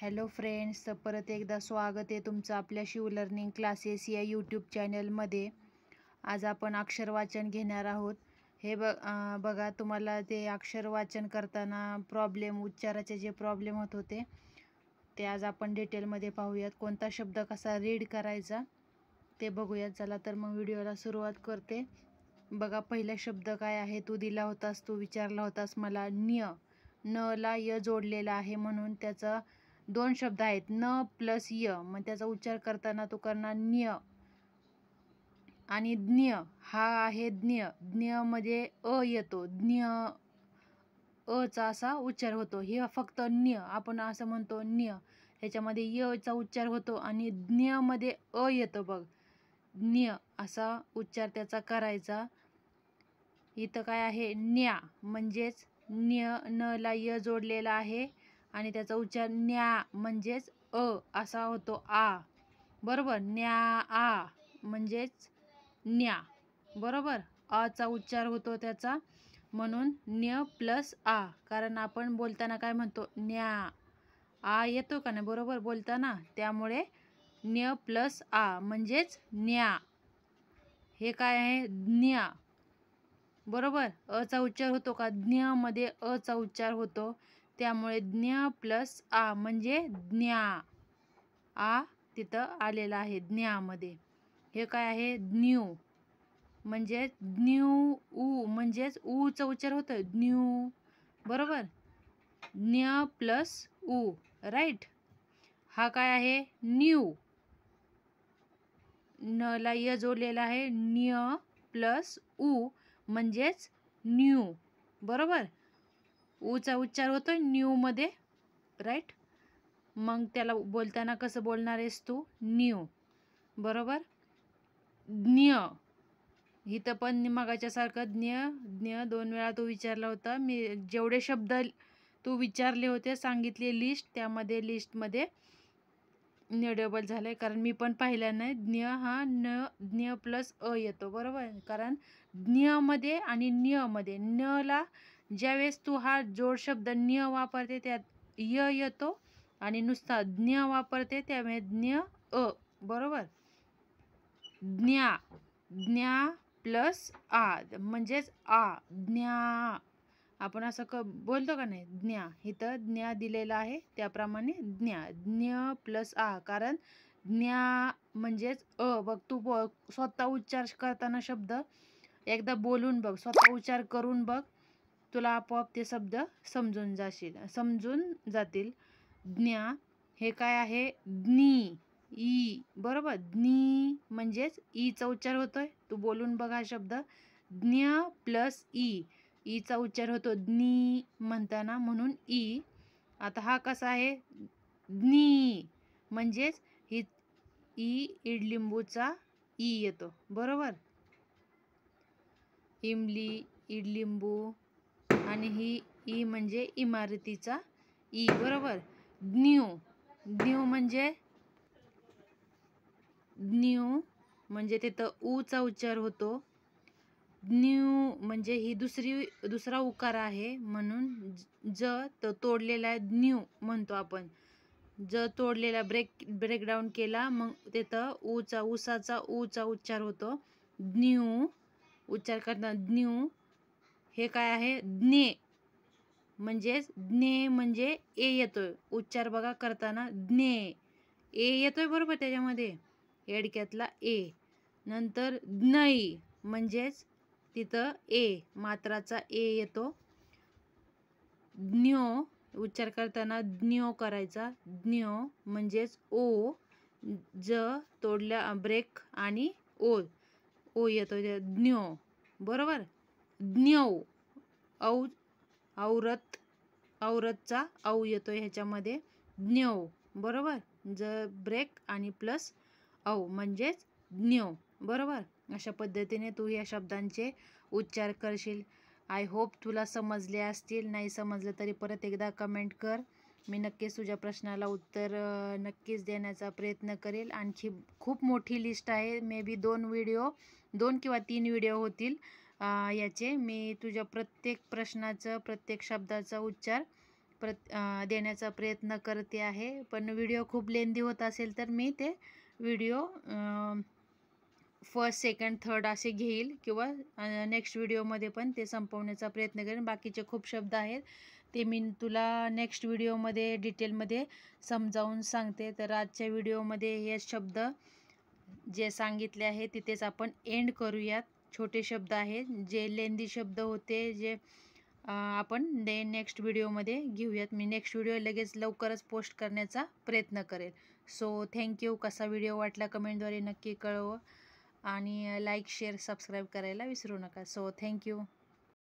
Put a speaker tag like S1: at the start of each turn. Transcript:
S1: Hello friends, परत एकदा स्वागत आहे तुमचं आपल्या शिव लर्निंग क्लासेस या यूट्यूब चॅनलमध्ये. आज आपण अक्षर वाचन घेणार आहोत. हे बघा, तुम्हाला ते अक्षर वाचन करताना उच्चाराचे जे प्रॉब्लेम होत होते ते आज आपण डिटेलमध्ये पाहूयात. कोणता शब्द कसा रीड करायचा ते बघूयात. चला तर मग व्हिडिओला सुरुवात करते. बघा, पहिला शब्द काय आहे, तू विचारला होतास मला. न ला य जोडलेला आहे म्हणून त्याचा दोन शब्द आहेत, न प्लस य. मग त्याचा उच्चार करताना तो करणार न्य आणि ज्ञ. हा आहे ज्ञ. ज्ञ मध्ये अ येतो, ज्ञ अचा असा उच्चार होतो. हे फक्त न्य, आपण असं म्हणतो न्य, ह्याच्यामध्ये यचा उच्चार होतो आणि ज्ञ मध्ये अ येतो. बघ, ज्ञ असा उच्चार त्याचा करायचा. इथं काय आहे, न्या म्हणजेच न्य, न ला य जोडलेला आहे आणि त्याचा उच्चार न्या म्हणजेच अ असा होतो, आ. बरोबर, न्या आ म्हणजेच न्या. बरोबर, आचा उच्चार होतो त्याचा, म्हणून न्य प्लस आ. कारण आपण बोलताना काय म्हणतो, न्या. आ येतो का नाही बरोबर बोलताना, त्यामुळे न्य प्लस आ म्हणजेच न्या. हे काय आहे, ज्ञ. बरोबर, अचा उच्चार होतो का, ज्ञ मध्ये अचा उच्चार होतो, त्यामुळे ज्ञ प्लस आ म्हणजे ज्ञा. आ तिथं आलेला आहे ज्ञामध्ये. हे काय आहे, ज्ञू म्हणजेच ज्ञू. ऊ म्हणजेच ऊचा उच्चार होतो, ज्ञू. बरोबर, ज्ञ प्लस ऊ, राईट. हा काय आहे, न्यू. न ला य जोडलेला आहे, न्य प्लस ऊ म्हणजेच न्यू. बरोबर, ऊचा उच्चार होतो न्यू मध्ये, राईट. मग त्याला बोलताना कसं बोलणार आहेस तू, न्यू. बरोबर, ज्ञ. इथं पण मगाच्या सारखं ज्ञ दोन वेळा तू विचारला होता. मी जेवढे शब्द तू विचारले होते, सांगितले लिस्ट, त्यामध्ये लिस्टमध्ये ज्ञ डबल झालंय, कारण मी पण पाहिला नाही. ज्ञ हा ज्ञ प्लस अ येतो. बरोबर, कारण ज्ञ मध्ये आणि न्य मध्ये, न ला ज्यावेळेस तू हा जोड शब्द न्य वापरते त्यात य येतो आणि नुसता ज्ञ वापरते त्यामुळे ज्ञ अ. बरोबर, ज्ञा. ज्ञा प्लस आ म्हणजेच आ, ज्ञा. आपण असं बोलतो का नाही, ज्ञा. इथं ज्ञा दिलेला आहे त्याप्रमाणे ज्ञा. ज्ञ प्लस आ, कारण ज्ञा म्हणजेच अ. बघ, तू स्वतः उच्चार करताना शब्द एकदा बोलून बघ, स्वतः उच्चार करून बघ, तुला आपोआप ते शब्द समजून जातील. ज्ञा. हे काय आहे, ज्ञी. ई. बरोबर, ज्ञी म्हणजेच ईचा उच्चार होतोय. तू बोलून बघ हा शब्द, ज्ञ प्लस ई. ईचा उच्चार होतो ज्ञी म्हणताना, म्हणून ई. आता हा कसा आहे, ज्ञी म्हणजेच ही ई इडलिंबूचा ई येतो. बरोबर, इमली, इडलिंबू, आणि ही ई म्हणजे इमारतीचा ई. बरोबर, ज्ञू. ज्ञू म्हणजे तिथं ऊचा उच्चार होतो. ज्ञू म्हणजे ही दुसरा उकार आहे, म्हणून ज तोडलेला आहे, ज्ञू म्हणतो आपण. ज तोडलेला ब्रेकडाऊन केला, मग तिथं ऊसाचा ऊचा उच्चार होतो, ज्ञू. उच्चार करताना ज्ञू. हे काय आहे, ज्ञे म्हणजेच ज्ञे म्हणजे ए येतोय. उच्चार बघा करताना, ज्ञे ए येतोय. बरोबर, त्याच्यामध्ये एडक्यातला ए. नंतर ज्ञै म्हणजेच तिथं ए मात्राचा ए येतो. ज्ञो उच्चार करताना ज्ञो करायचा. ज्ञो म्हणजेच ओ, ज तोडल्या ब्रेक आणि ओ येतो, ज्ञो. बरोबर, ज्ञौ. औरतचा औ येतोय ह्याच्यामध्ये, ज्ञौ. बरोबर, ज ब्रेक आणि प्लस औ म्हणजेच ज्ञौ. बरोबर, अशा पद्धतीने तू या शब्दांचे उच्चार करशील. आय होप तुला समजले असतील. नाही समजलं तरी परत एकदा कमेंट कर. मी नक्कीच तुझ्या प्रश्नाला उत्तर नक्कीच देण्याचा प्रयत्न करेल. आणखी खूप मोठी लिस्ट आहे, मे बी 2 किंवा 3 व्हिडिओ होतील याचे. मी तुझ्या प्रत्येक प्रश्नाचं, प्रत्येक शब्दाचा उच्चार देण्याचा प्रयत्न करते आहे. पण व्हिडिओ खूप लेंदी होत असेल तर मी ते व्हिडिओ फर्स्ट, सेकंड, थर्ड असे घेईल किंवा नेक्स्ट व्हिडिओमध्ये पण ते संपवण्याचा प्रयत्न करेन. बाकीचे खूप शब्द आहेत ते मी तुला नेक्स्ट व्हिडिओमध्ये डिटेलमध्ये समजावून सांगते. तर आजच्या व्हिडिओमध्ये हे शब्द जे सांगितले आहे तिथेच आपण एंड करूयात. छोटे शब्द आहेत, जे लेंदी शब्द होते जे आपण नेक्स्ट व्हिडिओमध्ये घेऊयात. मी नेक्स्ट व्हिडिओ लगेच लवकरच पोस्ट करण्याचा प्रयत्न करेल. So thank you. कसा व्हिडिओ वाटला कमेंटद्वारे नक्की कळवा आणि लाईक, शेअर, सबस्क्राईब करायला विसरू नका. So thank you.